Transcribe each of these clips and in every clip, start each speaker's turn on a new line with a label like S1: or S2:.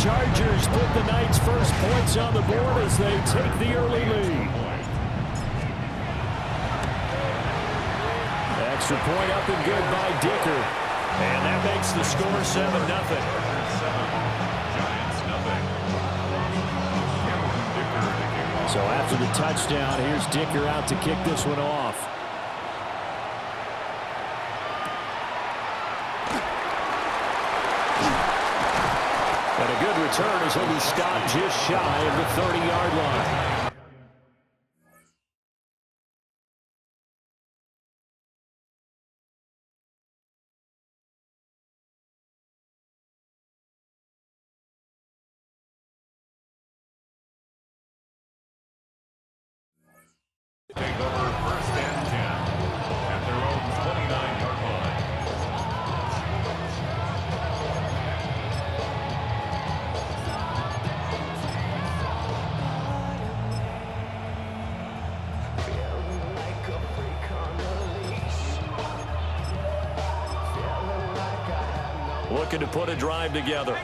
S1: Chargers put the Knights' first points on the board as they take the early lead. Extra point up and good by Dicker. And that makes the score 7-0. So after the touchdown, here's Dicker out to kick this one off. And a good return as he'll be stopped just shy of the 30-yard line.
S2: Take over first and 10 at their own 29-yard line.
S1: Looking to put a drive together.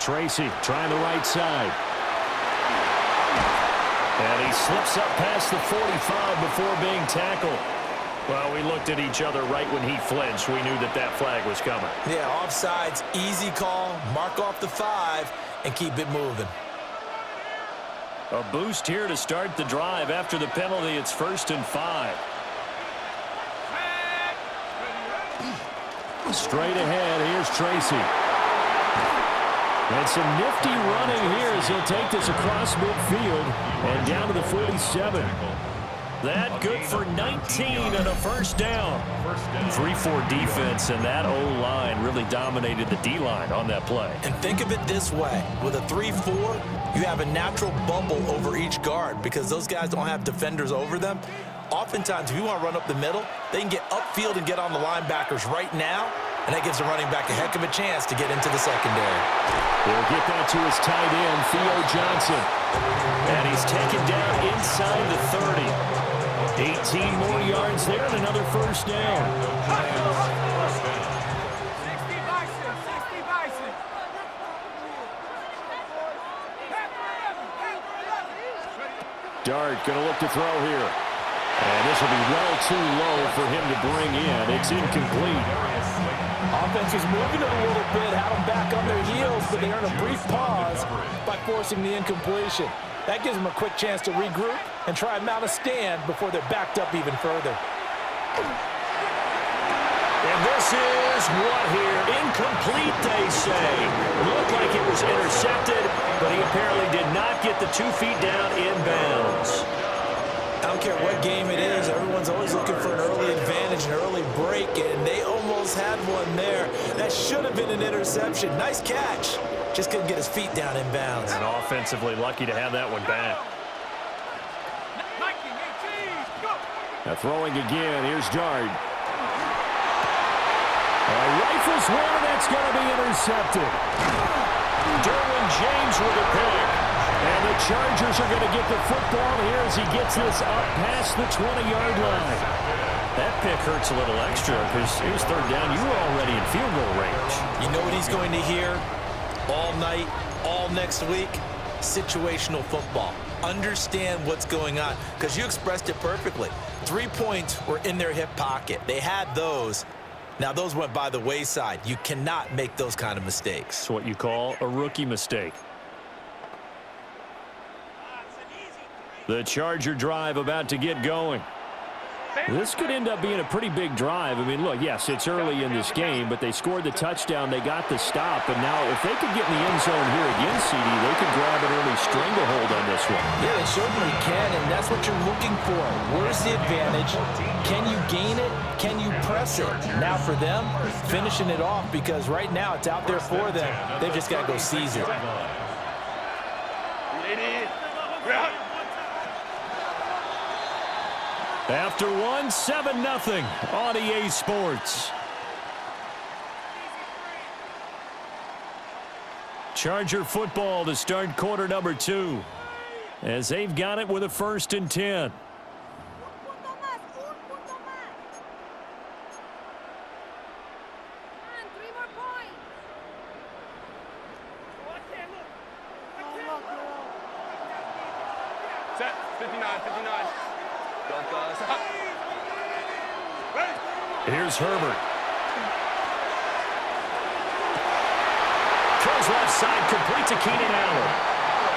S1: Tracy trying the right side. And he slips up past the 45 before being tackled. Well, we looked at each other right when he flinched. We knew that that flag was coming.
S3: Yeah, offsides, easy call. Mark off the 5 and keep it moving.
S1: A boost here to start the drive. After the penalty, it's 1st and 5. Straight ahead, here's Tracy. And some nifty running here as he'll take this across midfield and down to the 47. That good for 19 and a first down. 3-4 defense, and that O-line really dominated the D-line on that play.
S3: And think of it this way. With a 3-4, you have a natural bubble over each guard because those guys don't have defenders over them. Oftentimes, if you want to run up the middle, they can get upfield and get on the linebackers right now, and that gives the running back a heck of a chance to get into the secondary.
S1: He'll get that to his tight end, Theo Johnson. And he's taken down inside the 30. 18 more yards there and another first down. Dart going to look to throw here. And this will be well too low for him to bring in. It's incomplete.
S4: Offense was moving it a little bit, had them back on their heels, but they earned a brief pause by forcing the incompletion. That gives them a quick chance to regroup and try and mount a stand before they're backed up even further.
S1: And this is what here? Incomplete, they say. Looked like it was intercepted, but he apparently did not get the 2 feet down in bounds.
S3: I don't care what game it is, everyone's always looking for an early advantage, an early break, and they almost had one there. That should have been an interception. Nice catch. Just couldn't get his feet down in bounds.
S1: And offensively lucky to have that one back. Now throwing again, here's Dart. Rifles one, and that's going to be intercepted. Derwin James with a pick. And the Chargers are going to get the football here as he gets this up past the 20-yard line. That pick hurts a little extra because it was 3rd down. You were already in field goal range.
S3: You know what he's going to hear all night, all next week? Situational football. Understand what's going on because you expressed it perfectly. 3 points were in their hip pocket. They had those. Now, those went by the wayside. You cannot make those kind of mistakes.
S1: It's what you call a rookie mistake. The Charger drive about to get going. This could end up being a pretty big drive. I mean, look, yes, it's early in this game, but they scored the touchdown. They got the stop. And now if they could get in the end zone here again, CD, they could grab an early stranglehold on this one.
S4: Yeah, they certainly can, and that's what you're looking for. Where's the advantage? Can you gain it? Can you press it? Now for them, finishing it off because right now it's out there for them. They've just got to go seize it.
S1: After one, 7-0 on EA Sports. Charger football to start quarter number 2 as they've got it with a 1st and 10. Here's Herbert. Throws left side, complete to Keenan Allen.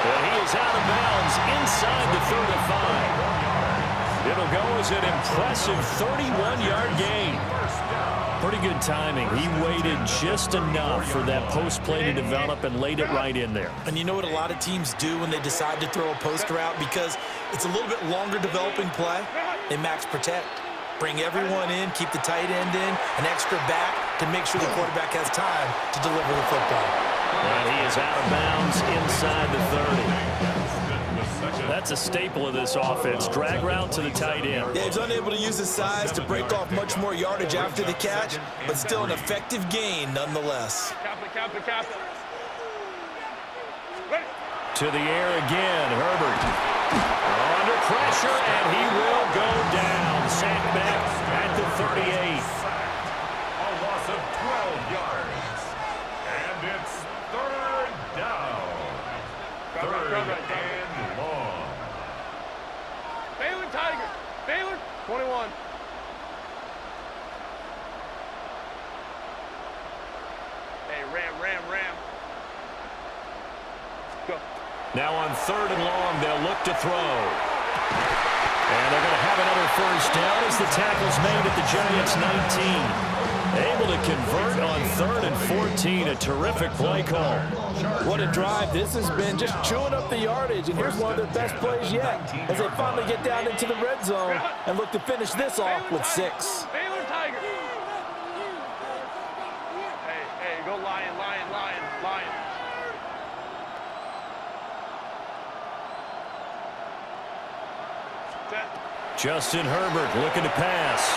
S1: And he is out of bounds inside the 35. It'll go as an impressive 31-yard gain. Pretty good timing. He waited just enough for that post play to develop and laid it right in there.
S3: And you know what a lot of teams do when they decide to throw a post route? Because it's a little bit longer developing play, they max protect. Bring everyone in, keep the tight end in, an extra back to make sure the quarterback has time to deliver the football.
S1: And he is out of bounds inside the 30. That's a staple of this offense. Drag route to the tight end.
S3: Yeah, he's unable to use his size to break off much more yardage after the catch, but still an effective gain nonetheless.
S1: To the air again, Herbert. Under pressure, and he will go down. Sacked back at the 38.
S2: A loss of 12 yards. And it's third down. Third and long.
S5: Baylor Tiger. Baylor, 21. Hey, Ram. Go.
S1: Now on third and long, they'll look to throw. And they're going to have another first down as the tackle's made at the Giants' 19. Able to convert on third and 14. A terrific play call.
S4: What a drive this has been, just chewing up the yardage. And here's one of their best plays yet as they finally get down into the red zone and look to finish this off with 6.
S5: Baylor Tiger. Hey, go Lion.
S1: Justin Herbert looking to pass.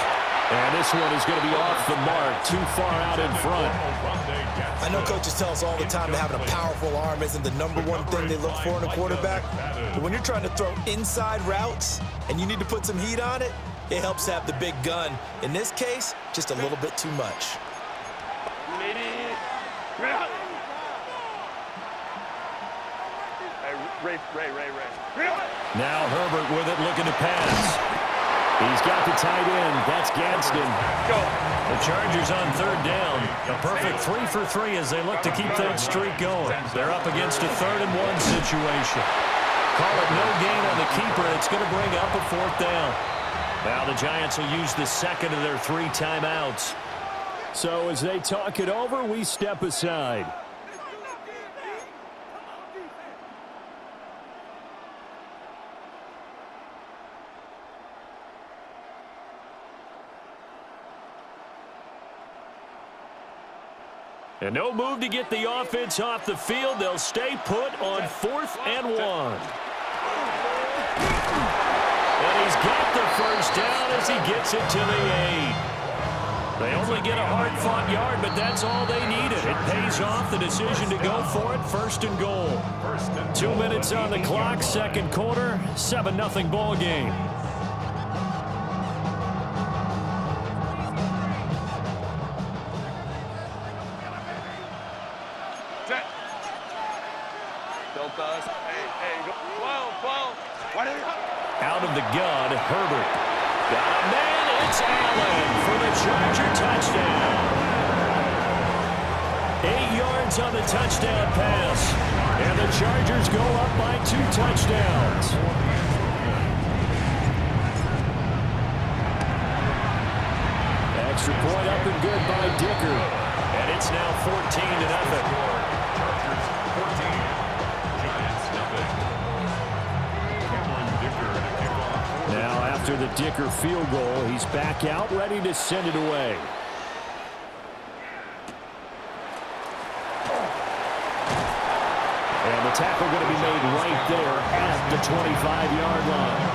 S1: And this one is going to be off the mark, too far out in front.
S3: I know coaches tell us all the time that having a powerful arm isn't the #1 thing they look for in a quarterback. But when you're trying to throw inside routes and you need to put some heat on it, it helps have the big gun. In this case, just a little bit too much.
S5: Ray.
S1: Now Herbert with it, looking to pass. He's got the tight end. That's Gadsden.
S5: Go.
S1: The Chargers on third down. A perfect 3 for 3 as they look to keep that streak going. They're up against a 3rd and 1 situation. Call it no gain on the keeper. It's going to bring up a 4th down. Now the Giants will use the second of their 3 timeouts. So as they talk it over, we step aside. And no move to get the offense off the field. They'll stay put on 4th and 1. And he's got the first down as he gets it to the 8. They only get a hard-fought yard, but that's all they needed. It pays off the decision to go for it, 1st and goal. 2 minutes on the clock, 2nd quarter, 7-0 ball game. Out of the gun, Herbert. Got a man, it's Allen for the Charger touchdown. 8 yards on the touchdown pass. And the Chargers go up by 2 touchdowns. Extra point up and good by Dicker. And it's now 14-0. Now after the Dicker field goal, he's back out, ready to send it away. And the tackle going to be made right there at the 25-yard line.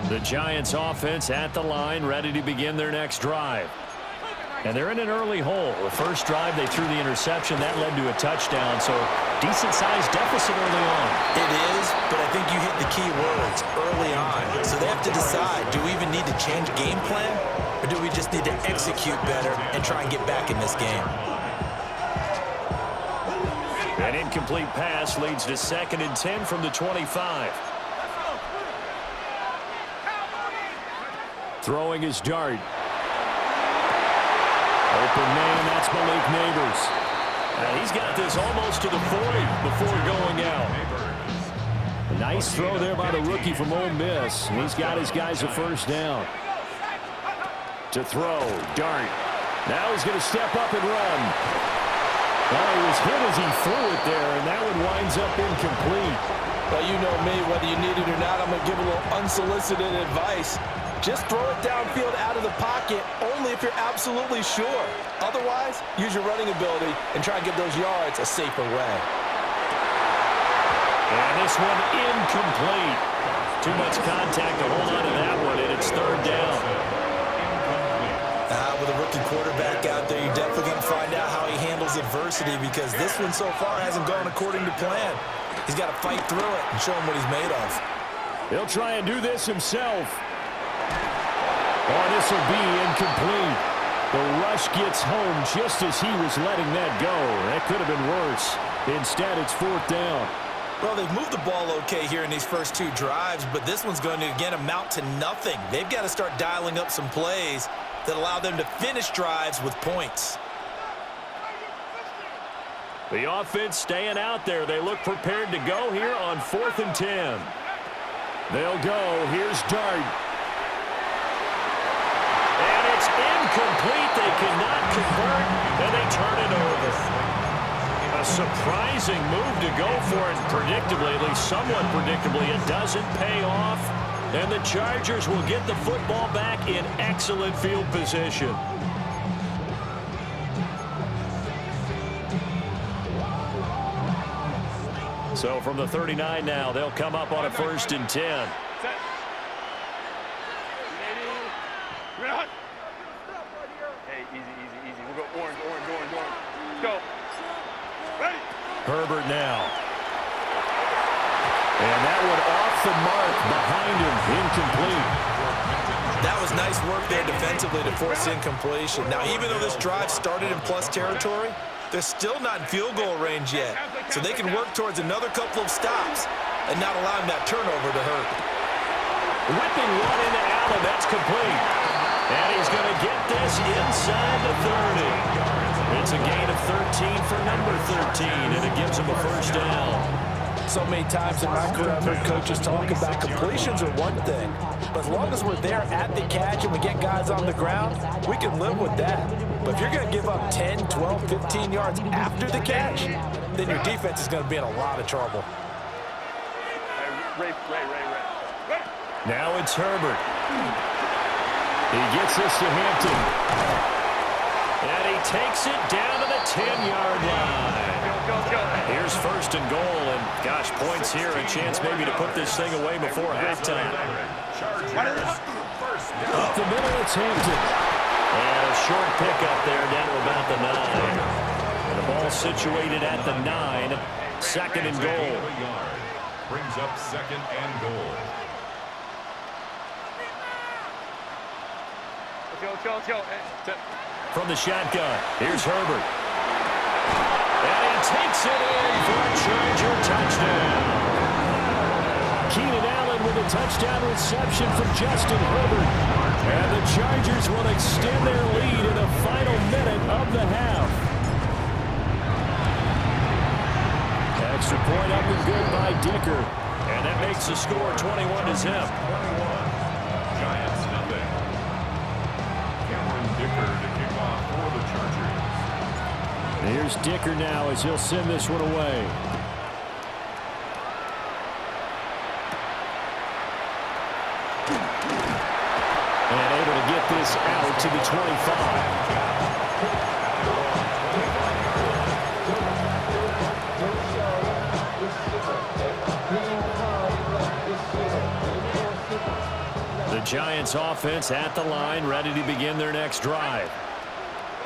S1: The Giants offense at the line, ready to begin their next drive. And they're in an early hole. The first drive, they threw the interception. That led to a touchdown. So decent-sized deficit early on.
S3: It is, but I think you hit the key words early on. So they have to decide, do we even need to change game plan, or do we just need to execute better and try and get back in this game?
S1: An incomplete pass leads to 2nd and 10 from the 25. Throwing his dart. Open man, that's Malik Neighbors. He's got this almost to the 40 before going out. A nice throw there by the rookie from Ole Miss. And he's got his guys a first down. To throw, dart. Now he's going to step up and run. Well, he was hit as he threw it there, and that one winds up incomplete.
S4: Well, you know me, whether you need it or not, I'm going to give a little unsolicited advice. Just throw it downfield out of the pocket only if you're absolutely sure. Otherwise, use your running ability and try and get those yards a safer way.
S1: And this one incomplete. Too much contact to hold on to that one, and it's 3rd down.
S3: With a rookie quarterback out there, you're definitely going to find out how he handles adversity, because this one so far hasn't gone according to plan. He's got to fight through it and show him what he's made of.
S1: He'll try and do this himself. Oh, this will be incomplete. The rush gets home just as he was letting that go. That could have been worse. Instead, it's 4th down.
S3: Well, they've moved the ball okay here in these first 2 drives, but this one's going to, again, amount to nothing. They've got to start dialing up some plays that allow them to finish drives with points.
S1: The offense staying out there. They look prepared to go here on 4th and 10. They'll go. Here's Dart. And it's incomplete. They cannot convert, and they turn it over. A surprising move to go for it. Predictably, at least somewhat predictably, it doesn't pay off. And the Chargers will get the football back in excellent field position. So from the 39 now, they'll come up on a 1st and 10.
S5: Hey, easy. We'll go orange. Let's go. Ready?
S1: Herbert now. And that one off the mark behind him, incomplete.
S3: That was nice work there defensively to force incompletion. Now, even though this drive started in plus territory, they're still not in field goal range yet. So they can work towards another couple of stops and not allowing that turnover to hurt.
S1: Whipping one into Allen, that's complete. And he's going to get this inside the 30. It's a gain of 13 for number 13, and it gives him a first down.
S4: So many times in my career, I've heard coaches talk about completions are one thing, but as long as we're there at the catch and we get guys on the ground, we can live with that. But if you're going to give up 10, 12, 15 yards after the catch, then your defense is going to be in a lot of trouble.
S5: Ray.
S1: Now it's Herbert. He gets this to Hampton. And he takes it down to the 10-yard line.
S5: Go.
S1: Here's 1st and goal, and gosh, points here, a chance maybe to put this thing away before halftime. Up the middle, it's Hampton. And a short pickup there down to about the 9. And the ball situated at the 9, 2nd and goal.
S2: Brings up 2nd and goal.
S5: Let's go.
S1: From the shotgun, here's Herbert. And he takes it in for a Charger touchdown. Keenan Allen with a touchdown reception from Justin Herbert. And the Chargers will extend their lead in the final minute of the half. Extra point up and good by Dicker. And that makes the score 21-0.
S2: Giants nothing. Cameron Dicker to kick off for the Chargers.
S1: Here's Dicker now as he'll send this one away. And able to get this out to the 25. The Giants offense at the line, ready to begin their next drive.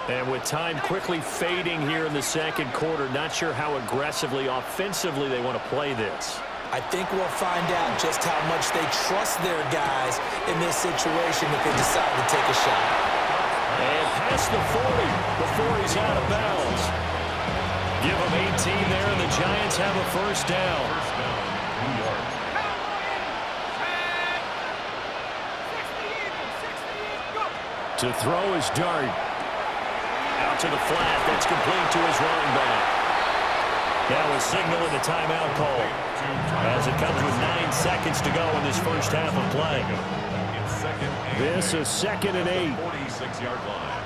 S1: And with time quickly fading here in the second quarter, not sure how aggressively, offensively they want to play this.
S3: I think we'll find out just how much they trust their guys in this situation if they decide to take a shot.
S1: And past the 40 before he's out of bounds. Give him 18 there, and the Giants have a first down.
S2: New York.
S1: To throw is Dart. Out to the flat. That's complete to his running back. Now a signal and a timeout call as it comes with 9 seconds to go in this first half of play. This is 2nd and 8.
S2: 46-yard line.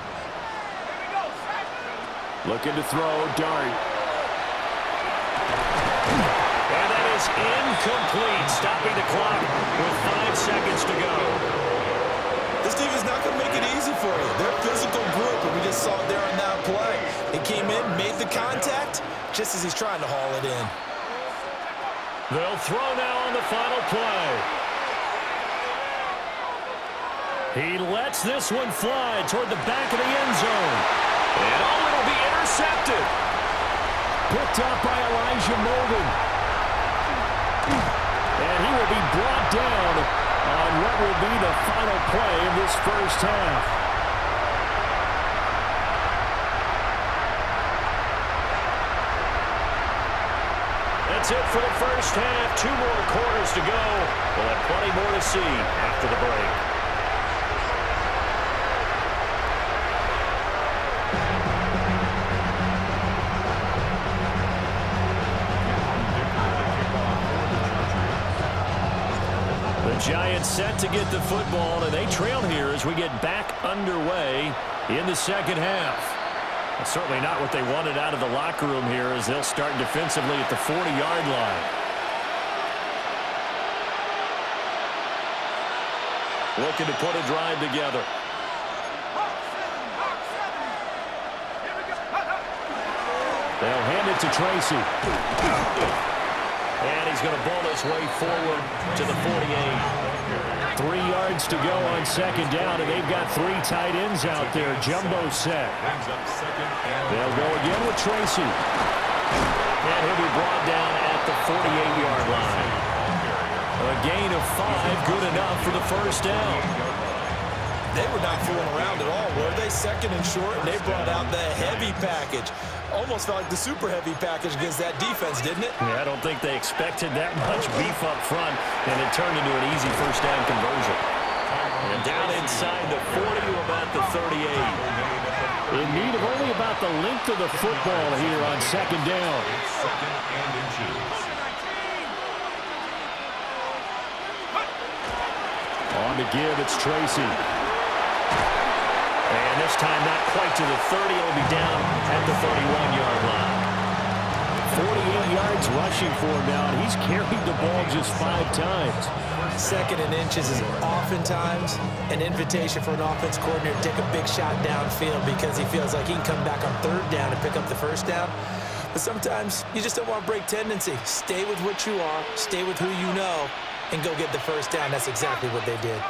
S1: Looking to throw, Dart. And that is incomplete, stopping the clock with 5 seconds to go.
S3: This team is not going to make it easy for you. They're a physical group, and we just saw it there on that play. He came in, made the contact, just as he's trying to haul it in.
S1: They'll throw now on the final play. He lets this one fly toward the back of the end zone. And it'll be intercepted. Picked up by Elijah Molden. And he will be brought down on what will be the final play of this first half. That's it for the first half. 2 more quarters to go. We'll have plenty more to see after the break. Giants set to get the football, and they trail here as we get back underway in the second half. Well, certainly not what they wanted out of the locker room here as they'll start defensively at the 40-yard line. Looking to put a drive together. They'll hand it to Tracy. And he's going to ball his way forward to the 48. 3 yards to go on second down, and they've got 3 tight ends out there. Jumbo set. They'll go again with Tracy. And he'll be brought down at the 48-yard line. A gain of 5, good enough for the first down.
S3: They were not fooling around at all, were they? 2nd and short, and they brought out the heavy package. Almost felt like the super heavy package against that defense, didn't it?
S1: Yeah, I don't think they expected that much beef up front, and it turned into an easy first down conversion. And down inside the 40 to about the 38. In need of only about the length of the football here on second down. On to give, it's Tracy. And this time not quite to the 30. It'll be down at the 31-yard line. 48 yards rushing for him now, and he's carried the ball just 5 times.
S3: 2nd and inches is oftentimes an invitation for an offense coordinator to take a big shot downfield because he feels like he can come back on 3rd down and pick up the first down. But sometimes you just don't want to break tendency. Stay with what you are, stay with who you know, and go get the first down. That's exactly what they did.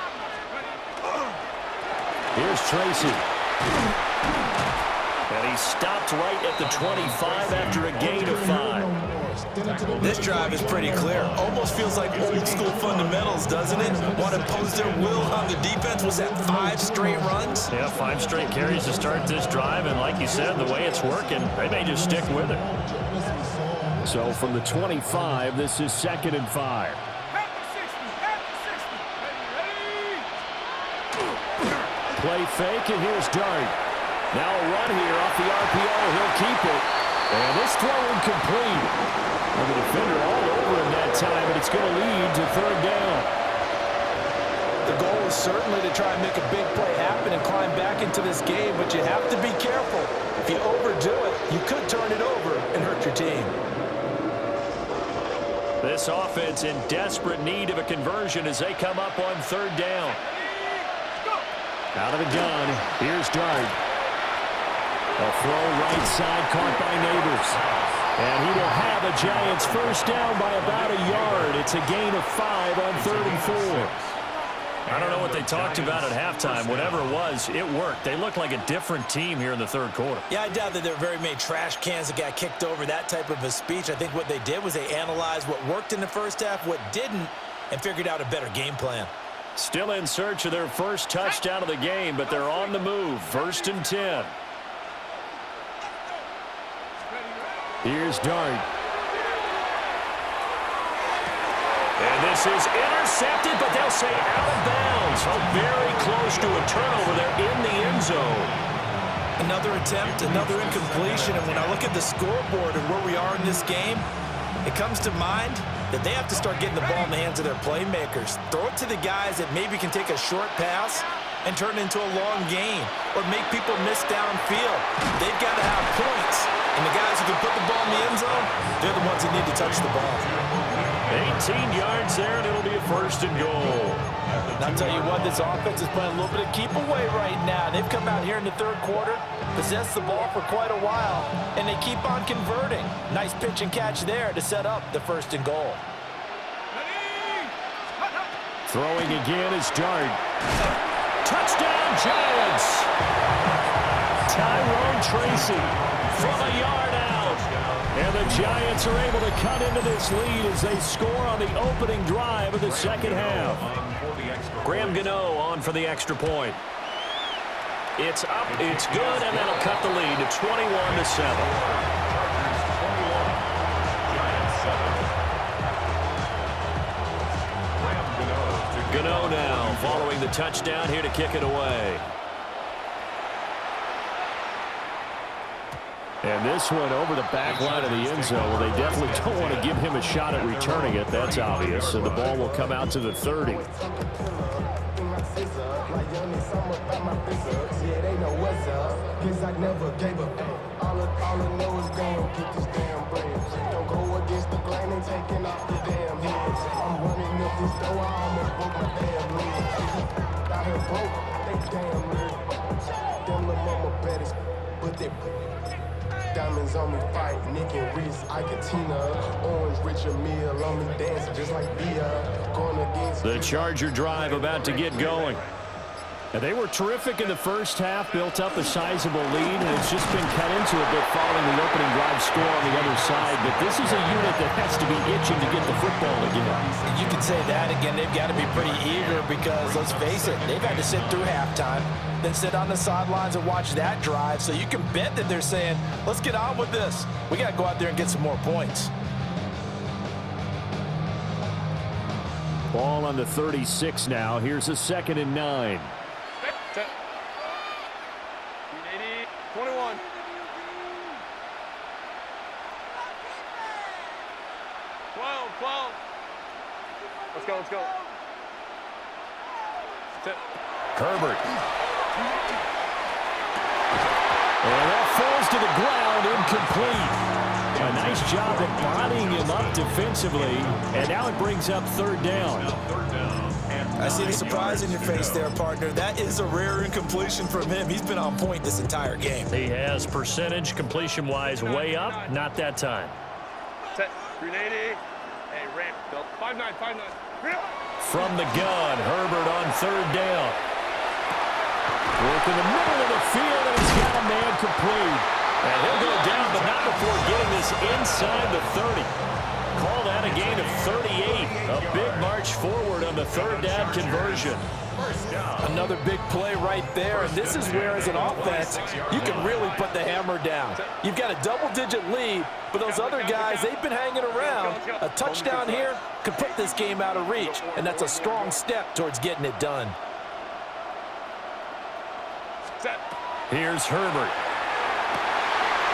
S1: Here's Tracy. And he stopped right at the 25 after a gain of 5.
S3: This drive is pretty clear. Almost feels like old school fundamentals, doesn't it? Want to impose their will on the defense. Was that 5 straight runs?
S1: Yeah, 5 straight carries to start this drive. And like you said, the way it's working, they may just stick with it. So from the 25, this is 2nd and 5. Play fake, and here's Dart. Now a run here off the RPO. He'll keep it. And this throw incomplete. And the defender all over him that time, and it's going to lead to 3rd down.
S4: The goal is certainly to try and make a big play happen and climb back into this game, but you have to be careful. If you overdo it, you could turn it over and hurt your team.
S1: This offense in desperate need of a conversion as they come up on 3rd down. Out of the gun, here's Dart. A throw right side caught by Neighbors. And he will have a Giants first down by about a yard. It's a gain of 5 on 3rd and 4. I don't know what they talked about at halftime. Whatever it was, it worked. They looked like a different team here in the third quarter.
S3: Yeah, I doubt that there were very many trash cans that got kicked over, that type of a speech. I think what they did was they analyzed what worked in the first half, what didn't, and figured out a better game plan.
S1: Still in search of their first touchdown of the game, but they're on the move. 1st and 10. Here's Dart. And this is intercepted, but they'll say out of bounds. Oh, very close to a turnover there in the end zone.
S3: Another attempt, another incompletion, and when I look at the scoreboard and where we are in this game, it comes to mind that they have to start getting the ball in the hands of their playmakers. Throw it to the guys that maybe can take a short pass and turn it into a long gain or make people miss downfield. They've got to have points, and the guys who can put the ball in the end zone, they're the ones that need to touch the ball.
S1: 18 yards there, and it'll be a 1st and goal.
S4: And I'll tell you what, this offense is playing a little bit of keep away right now. They've come out here in the third quarter, possessed the ball for quite a while, and they keep on converting. Nice pitch and catch there to set up the 1st and goal.
S1: Throwing again is Dart. Touchdown, Giants! Tyrone Tracy from a yard out. And the Giants are able to cut into this lead as they score on the opening drive of the second half. Graham Gano on for the extra point. It's up, it's good, and that'll cut the lead to 21-7. Gano now following the touchdown here to kick it away. And this one over the back line of the end zone. Well, they definitely don't want to give him a shot at returning it. That's obvious. And the ball will come out to the 30.
S6: Diamonds on me fight, Nick and Reese, Ikatina, Orange, Richard Mill on me dancing just like Bia, going against
S1: the Charger drive about to get going. And they were terrific in the first half, built up a sizable lead, and it's just been cut into a bit following the opening drive score on the other side. But this is a unit that has to be itching to get the football again.
S3: You can say that again. They've got to be pretty eager because, let's face it, they've had to sit through halftime, then sit on the sidelines and watch that drive. So you can bet that they're saying, let's get on with this. We got to go out there and get some more points.
S1: Ball on the 36 now. Here's a 2nd and 9.
S5: 21. Let's go, let's go.
S1: Herbert. And that falls to the ground, incomplete. A nice job at bodying him up defensively, and now it brings up 3rd down.
S3: I see the surprise in your face there, partner. That is a rare incompletion from him. He's been on point this entire game.
S1: He has percentage completion-wise way up, not that time.
S5: Set. 380. Hey, ramp. 5-9, 5-9.
S1: From the gun, Herbert on 3rd down. Work in the middle of the field, and he's got a man complete. And he'll go down, but not before getting this inside the 30. Call that a gain of 38. A big march forward on the 3rd down conversion.
S4: Another big play right there, and this is where, as an offense, you can really put the hammer down. You've got a double-digit lead, but those other guys, they've been hanging around. A touchdown here could put this game out of reach, and that's a strong step towards getting it done.
S1: Here's Herbert.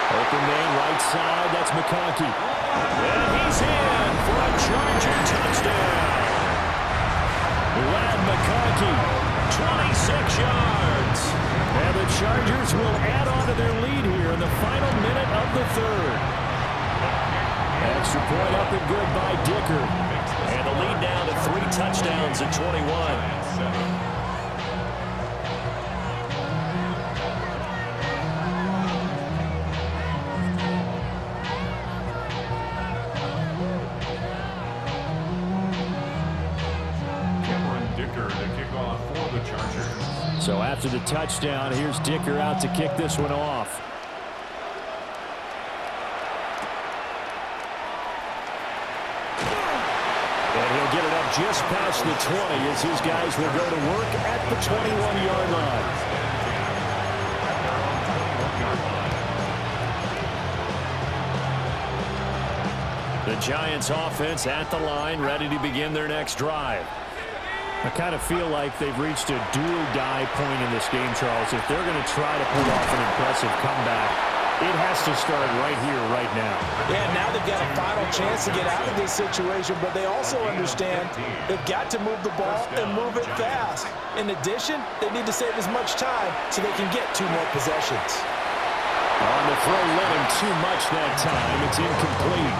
S1: Open man right side, that's McConkey. And he's in for a Charger touchdown. Lad McConkey, 26 yards. And the Chargers will add on to their lead here in the final minute of the 3rd. Extra point up and good by Dicker. And the lead down to 3 touchdowns at 21.
S2: To kick off
S1: So after the touchdown, here's Dicker out to kick this one off. And he'll get it up just past the 20 as his guys will go to work at the 21-yard line. The Giants offense at the line, ready to begin their next drive. I kind of feel like they've reached a do-or-die point in this game, Charles. If they're going to try to pull off an impressive comeback, it has to start right here, right now.
S4: Yeah, now they've got a final chance to get out of this situation, but they also understand they've got to move the ball and move it fast. In addition, they need to save as much time so they can get 2 more possessions.
S1: On the throw, let him too much that time. It's incomplete.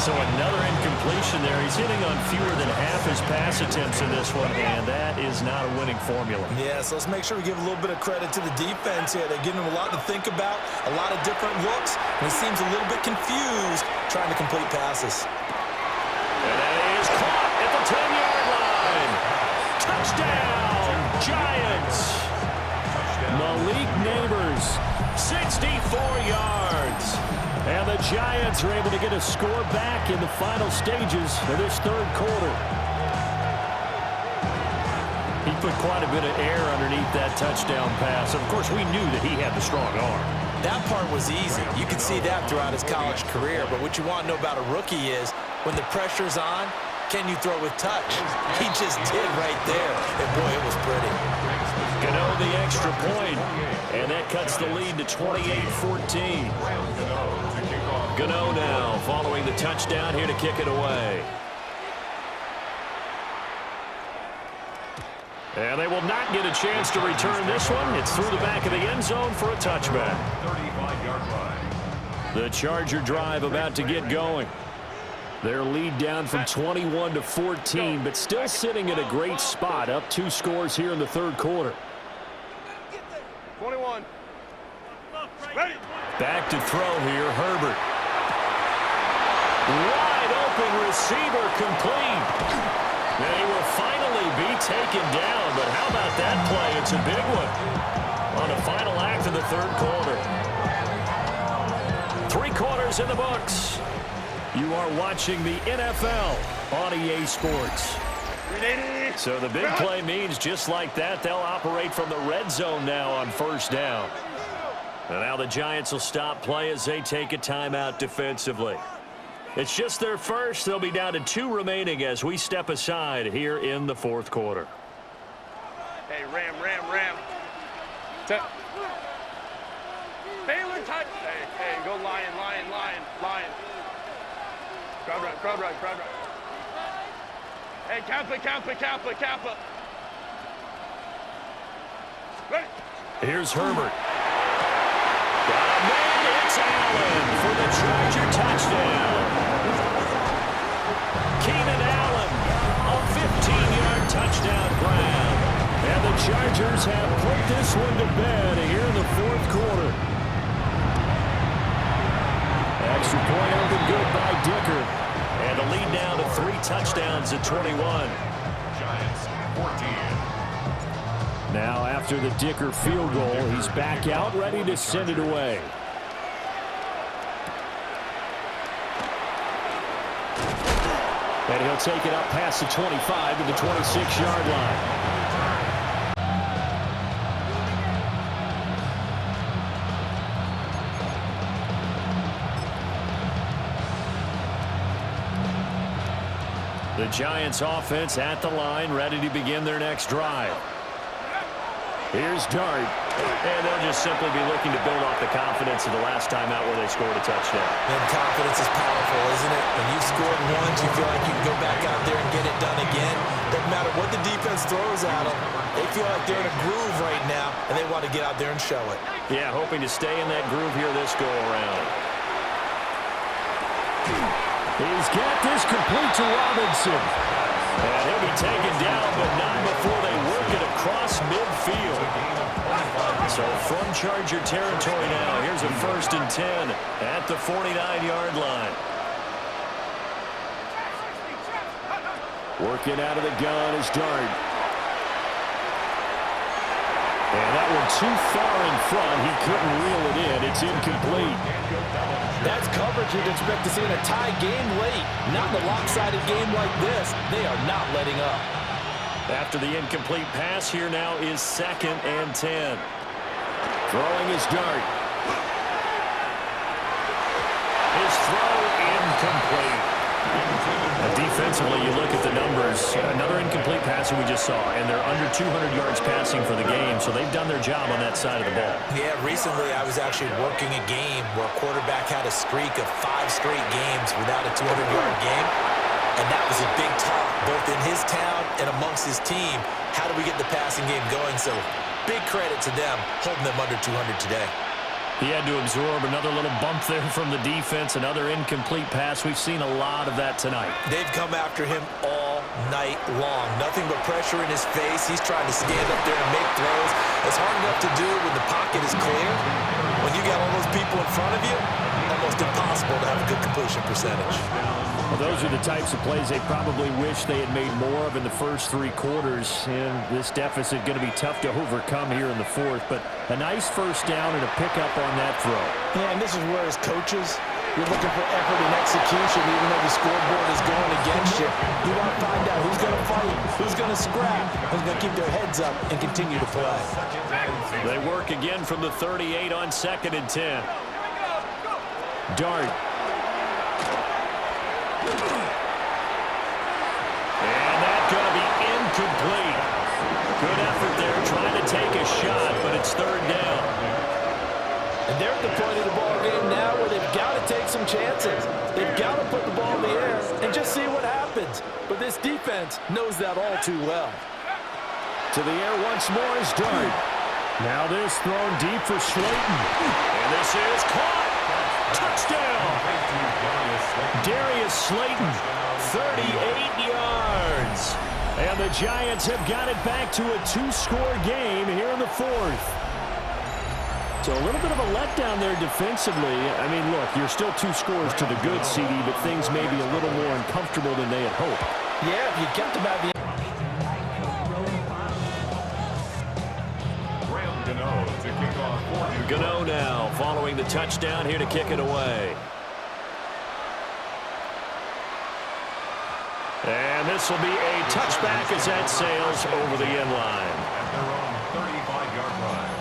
S1: So another incompletion there. He's hitting on fewer than half his pass attempts in this one, and that is not a winning formula.
S3: Yeah, so let's make sure we give a little bit of credit to the defense here. They're giving him a lot to think about, a lot of different looks, and he seems a little bit confused trying to complete passes.
S1: And that is caught at the 10-yard line. Touchdown, Giants. Malik Neighbors, 64 yards. And the Giants are able to get a score back in the final stages of this third quarter. He put quite a bit of air underneath that touchdown pass. Of course, we knew that he had the strong arm.
S3: That part was easy. You could see that throughout his college career. But what you want to know about a rookie is when the pressure's on, can you throw with touch? He just did right there. And, boy, it was pretty.
S1: Gano the extra point, and that cuts the lead to 28-14. Gano now following the touchdown here to kick it away. And they will not get a chance to return this one. It's through the back of the end zone for a touchback.
S2: 35-yard line.
S1: The Charger drive about to get going. Their lead down from 21-14, but still sitting at a great spot, up 2 scores here in the third quarter.
S5: 21. Ready.
S1: Back to throw here, Herbert. Wide open receiver complete. And he will finally be taken down, but how about that play? It's a big one on the final act of the third quarter. 3 quarters in the books. You are watching the NFL on EA Sports. So the big play means just like that, they'll operate from the red zone now on first down. And now the Giants will stop play as they take a timeout defensively. It's just their first. They'll be down to 2 remaining as we step aside here in the fourth quarter.
S5: Hey, Ram. Baylor touch. Hey, go lion. Crowd right. Hey, Kappa. Ready.
S1: Here's Herbert. Got a man, it's Allen for the Charger touchdown. Keenan Allen, a 15-yard touchdown grab. And the Chargers have put this one to bed here in the fourth quarter. Extra point up and good by Dicker. And the lead now to 3 touchdowns at 21.
S2: Giants 14.
S1: Now after the Dicker field goal, he's back out ready to send it away. And he'll take it up past the 25 to the 26-yard line. The Giants offense at the line, ready to begin their next drive. Here's Dart. And they'll just simply be looking to build off the confidence of the last time out where they scored a touchdown.
S3: And confidence is powerful, isn't it? When you've scored once, you feel like you can go back out there and get it done again. Doesn't matter what the defense throws at them. They feel like they're in a groove right now, and they want to get out there and show it.
S1: Yeah, hoping to stay in that groove here this go-around. He's got this complete to Robinson. And he'll be taken down, but not before they work it across midfield. So from Charger territory now, here's a 1st and 10 at the 49-yard line. Working out of the gun is Dart. And that one too far in front. He couldn't reel it in. It's incomplete.
S4: That's coverage you'd expect to see in a tie game late. Not in a lopsided game like this. They are not letting up.
S1: After the incomplete pass, here now is 2nd and 10. Throwing his dart. His throw incomplete. Defensively, you look at the numbers. Another incomplete pass that we just saw, and they're under 200 yards passing for the game, so they've done their job on that side of the ball.
S3: Yeah, recently I was actually working a game where a quarterback had a streak of 5 straight games without a 200-yard game, and that was a big talk both in his town and amongst his team. How do we get the passing game going? So big credit to them holding them under 200 today.
S1: He had to absorb another little bump there from the defense, another incomplete pass. We've seen a lot of that tonight.
S3: They've come after him all night long. Nothing but pressure in his face. He's trying to stand up there and make throws. It's hard enough to do when the pocket is clear. When you got all those people in front of you, almost impossible to have a good completion percentage.
S1: Well, those are the types of plays they probably wish they had made more of in the first 3 quarters. And this deficit going to be tough to overcome here in the 4th. But a nice first down and a pickup on that throw.
S4: Yeah, and this is where as coaches, you're looking for effort and execution even though the scoreboard is going against you. You want to find out who's going to fight, who's going to scrap, who's going to keep their heads up and continue to play.
S1: They work again from the 38 on 2nd and 10. Dart. And that's going to be incomplete. Good effort there trying to take a shot, but it's 3rd down.
S4: And they're at the point of the ball game now where they've got to take some chances. They've got to put the ball in the air and just see what happens. But this defense knows that all too well.
S1: To the air once more is Dart. Now this thrown deep for Slayton. And this is caught. Touchdown. Darius Slayton, 38 yards. And the Giants have got it back to a 2-score game here in the 4th. So a little bit of a letdown there defensively. I mean, look, you're still 2 scores to the good, CD, but things may be a little more uncomfortable than they had hoped.
S4: Yeah, if you kept them at the
S1: Gano now following the touchdown here to kick it away. And this will be a touchback as that sails over the end line.
S2: At their own 35-yard line.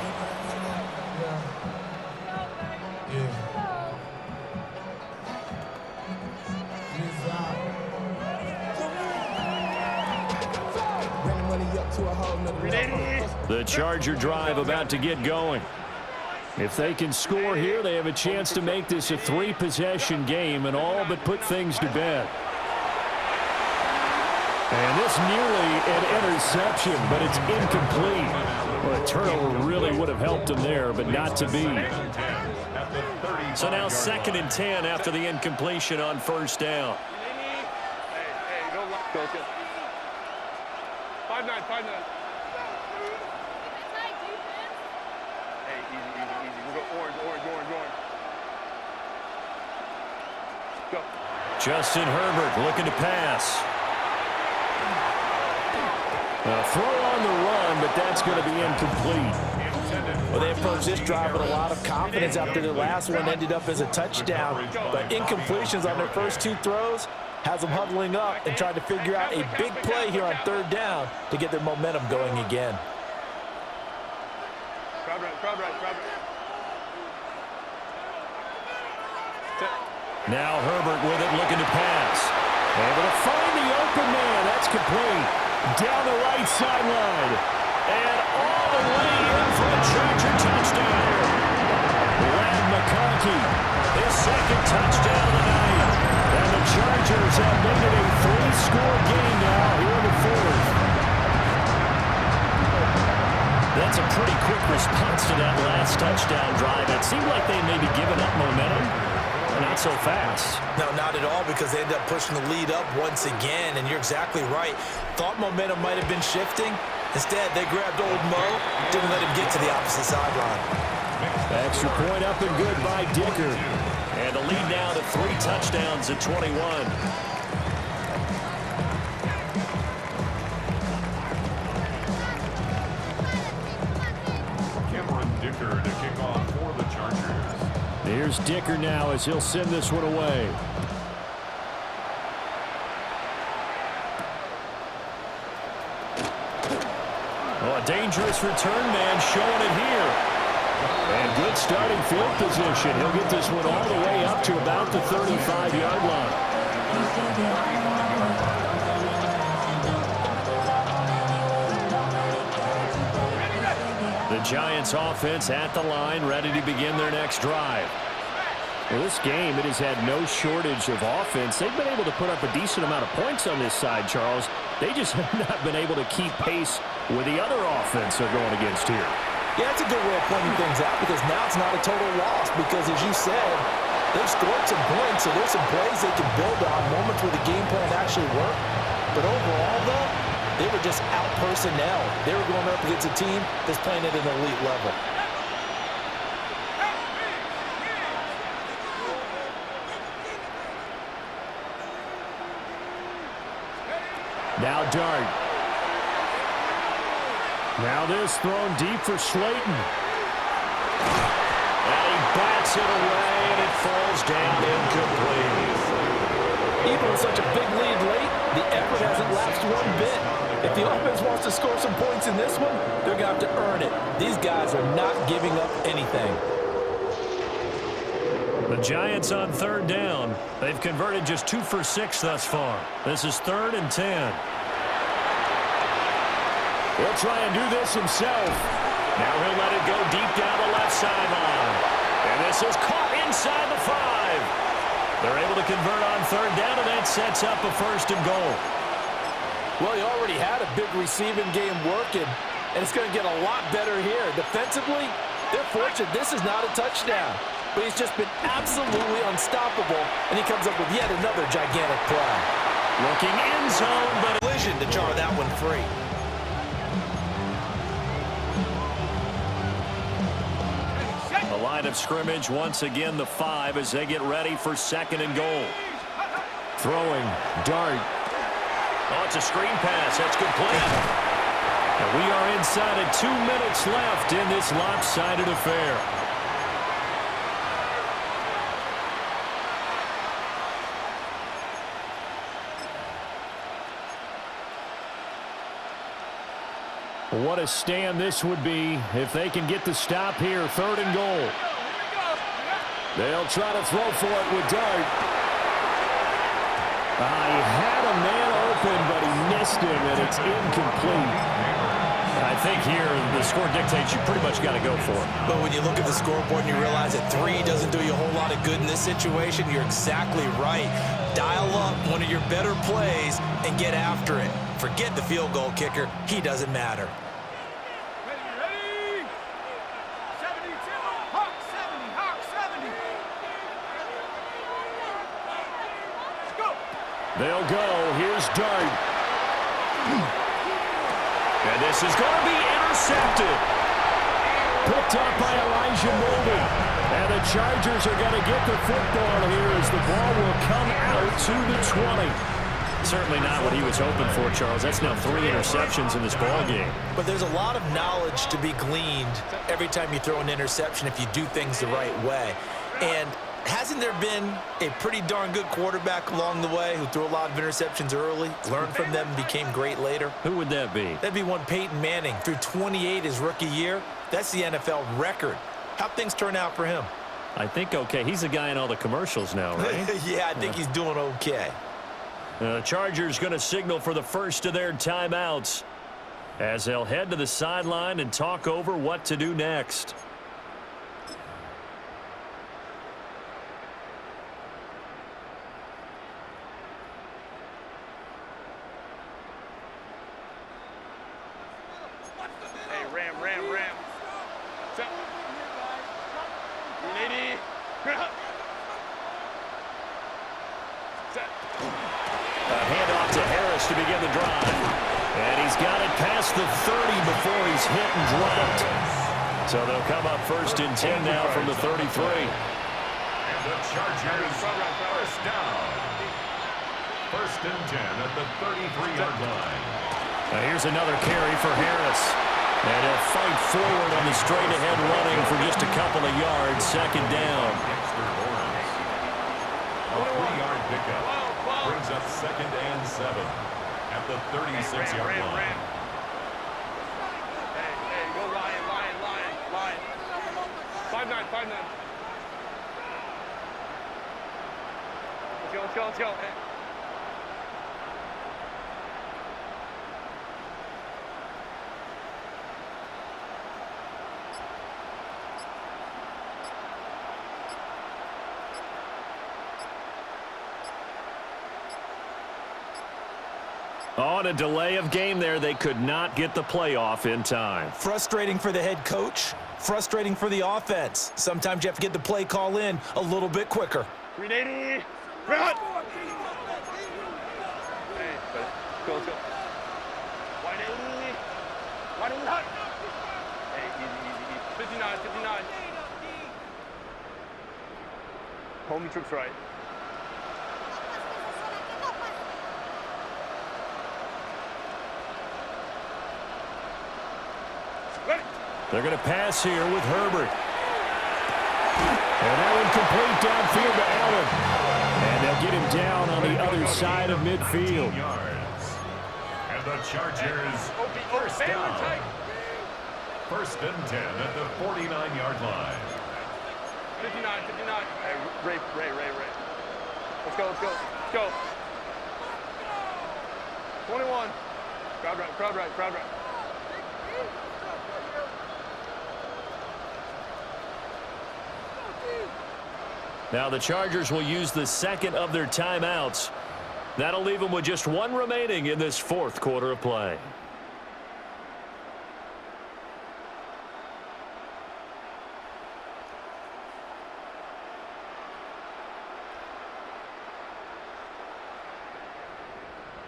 S1: The Charger drive about to get going. If they can score here, they have a chance to make this a 3-possession game and all but put things to bed. And this nearly an interception, but it's incomplete. Well, a turnover really would have helped them there, but not to be. So now 2nd and 10 after the incompletion on 1st down.
S5: Hey, don't lock those. 5-9, 5-9. Hey, easy. We'll go orange. Go.
S1: Justin Herbert looking to pass. A throw on the run, but that's going to be incomplete.
S4: Well, they approached this drive with a lot of confidence after their last one ended up as a touchdown. But incompletions on their first 2 throws has them huddling up and trying to figure out a big play here on 3rd down to get their momentum going again.
S5: Crowd right.
S1: Now Herbert with it, looking to pass. Able to find the open man. That's complete. Down the right sideline. And all the way in for a Charger touchdown. Lad McConkey, his 2nd touchdown of the night. And the Chargers have made it a 3-score game now here in the 4th. That's a pretty quick response to that last touchdown drive. It seemed like they may be giving up momentum. Not so fast.
S3: No, not at all, because they end up pushing the lead up once again, and you're exactly right. Thought momentum might have been shifting. Instead, they grabbed old Mo, didn't let him get to the opposite sideline.
S1: Extra point up and good by Dicker. And the lead now to 3 touchdowns at 21.
S2: Dicker to kick off for the Chargers.
S1: Here's Dicker now as he'll send this one away. Oh, a dangerous return man showing it here. And good starting field position. He'll get this one all the way up to about the 35-yard line. The Giants offense at the line, ready to begin their next drive. Well, this game, it has had no shortage of offense. They've been able to put up a decent amount of points on this side, Charles. They just have not been able to keep pace with the other offense they're going against here.
S4: Yeah, that's a good way of pointing things out because now it's not a total loss because, as you said, they've scored some points, so there's some plays they can build on, moments where the game plan actually worked. But overall, though, they were just out personnel. They were going up against a team that's playing at an elite level.
S1: Now Dart. Now this thrown deep for Slayton. And he bats it away, and it falls down incomplete.
S4: Even with such a big lead late, the effort hasn't lapsed one bit. If the offense wants to score some points in this one, they're going to have to earn it. These guys are not giving up anything.
S1: The Giants on third down. They've converted just 2 for 6 thus far. This is 3rd and 10. He'll try and do this himself. Now he'll let it go deep down the left sideline. And this is caught inside the 5. They're able to convert on third down, and that sets up a 1st and goal.
S4: Well, he already had a big receiving game working, and it's going to get a lot better here. Defensively, they're fortunate this is not a touchdown. But he's just been absolutely unstoppable, and he comes up with yet another gigantic play.
S1: Looking end zone, but
S3: Collision to jar that one free.
S1: the line of scrimmage once again the 5 as they get ready for 2nd and goal. Throwing, Dart. Oh, it's a screen pass. That's complete. And we are inside of 2 minutes left in this lopsided affair. What a stand this would be if they can get the stop here. 3rd and goal. They'll try to throw for it with Dart. He had a man open, but he missed him, and it's incomplete. I think here the score dictates you pretty much got to go for it.
S3: But when you look at the scoreboard and you realize that 3 doesn't do you a whole lot of good in this situation, you're exactly right. Dial up one of your better plays and get after it. Forget the field goal kicker. He doesn't matter.
S5: Ready? 72, Hawk 70, Hawk 70. Let's go.
S1: They'll go. Here's Dart. And this is going to be intercepted. Picked up by Elijah Molden. And the Chargers are going to get the football here as the ball will come out to the 20. Certainly not what he was hoping for, Charles. That's now 3 interceptions in this ball game.
S3: But there's a lot of knowledge to be gleaned every time you throw an interception if you do things the right way. And hasn't there been a pretty darn good quarterback along the way who threw a lot of interceptions early, learned from them, and became great later?
S1: Who would that be?
S3: That'd be one Peyton Manning. Threw 28 his rookie year. That's the NFL record. How'd things turn out for him?
S1: I think okay. He's the guy in all the commercials now, right?
S3: Yeah, I think he's doing okay.
S1: The Chargers going to signal for the first of their timeouts as they'll head to the sideline and talk over what to do next.
S5: Hey, Ram. Set. Lady. Set.
S1: A handoff to Harris to begin the drive. And he's got it past the 30 before he's hit and dropped. So they'll come up 1st and 10 now from the 33.
S2: And the Chargers first down. 1st and 10 at the 33-yard line.
S1: Now here's another carry for Harris. And he'll fight forward on the straight-ahead running for just a couple of yards. Second down.
S2: A 3-yard pickup brings up 2nd and 7 at the 36-yard line.
S5: Hey, go Lion. 5-9. Let's go. Hey.
S1: On a delay of game there, they could not get the playoff in time.
S3: Frustrating for the head coach, frustrating for the offense. Sometimes you have to get the play call in a little bit quicker.
S5: 380. Run. Hey, go. 180. 180. Hey, easy. 59. Homie tricks right.
S1: They're going to pass here with Herbert. And that one complete downfield to Allen. And they'll get him down on the other side of midfield.
S2: Yards. And the Chargers first down. 1st and 10 at the 49-yard line.
S5: 59. Hey, Ray. Let's go. 21. Crowd right.
S1: Now the Chargers will use the second of their timeouts. That'll leave them with just one remaining in this 4th quarter of play.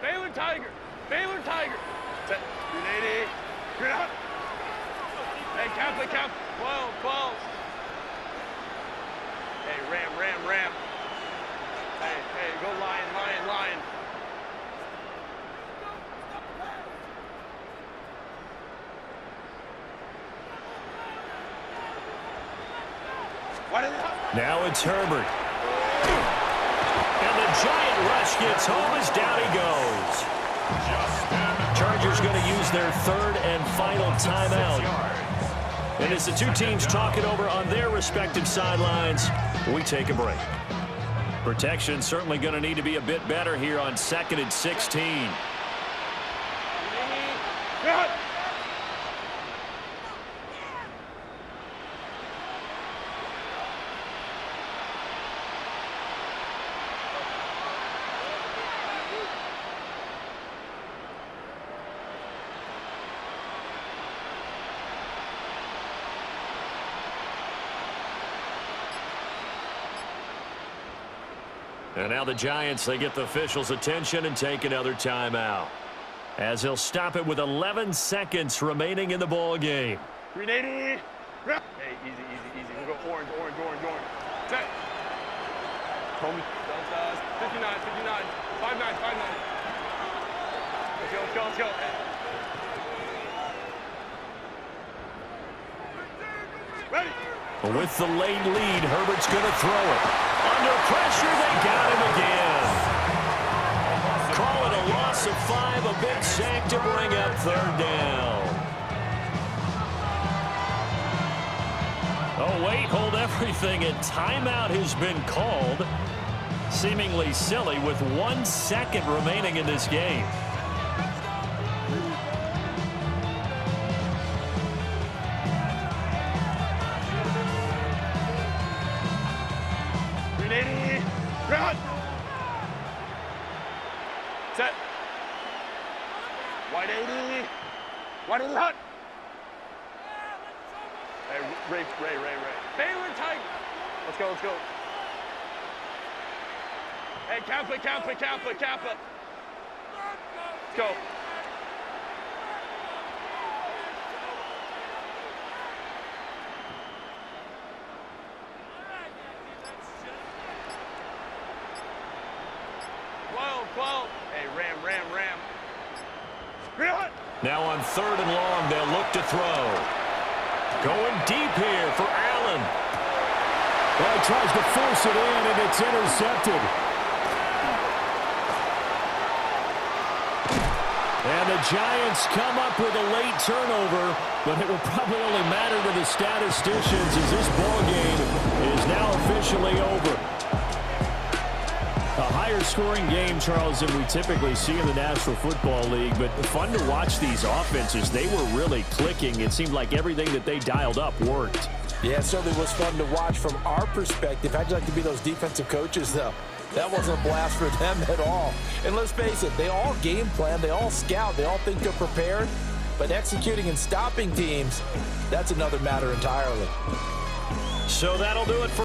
S5: Baylor Tiger. Set. 380. You're out. Hey, Cap. 12. Hey, Ram. Hey, go Lion.
S1: Now it's Herbert. And the giant rush gets home as down he goes. Chargers going to use their 3rd and final timeout. And as the two teams talk it over on their respective sidelines, we take a break. Protection certainly going to need to be a bit better here on 2nd and 16. And now the Giants, they get the officials' attention and take another timeout, as he'll stop it with 11 seconds remaining in the ball game.
S5: 380. Hey, easy. We'll go orange. Set. Homie. 59. 5-9. Let's go. Ready.
S1: With the late lead, Herbert's going to throw it. Under pressure, they got him again. Call it a loss of 5, a big sack to bring up 3rd down. Oh, wait, hold everything. A timeout has been called. Seemingly silly with 1 second remaining in this game.
S5: Run. Set. 180. 180 hot. Hey, Ray. Baylor Tiger. Let's go. Hey, Kappa. Let's go. Hey, Ram.
S1: Now on 3rd and long, they'll look to throw. Going deep here for Allen. Well, he tries to force it in, and it's intercepted. And the Giants come up with a late turnover, but it will probably only matter to the statisticians as this ball game is now officially over. A higher scoring game, Charles, than we typically see in the National Football League, but fun to watch these offenses. They were really clicking. It seemed like everything that they dialed up worked.
S4: Yeah, it certainly was fun to watch from our perspective. How'd you like to be those defensive coaches, though? That wasn't a blast for them at all. And let's face it, they all game plan, they all scout, they all think they're prepared, but executing and stopping teams, that's another matter entirely.
S1: So that'll do it for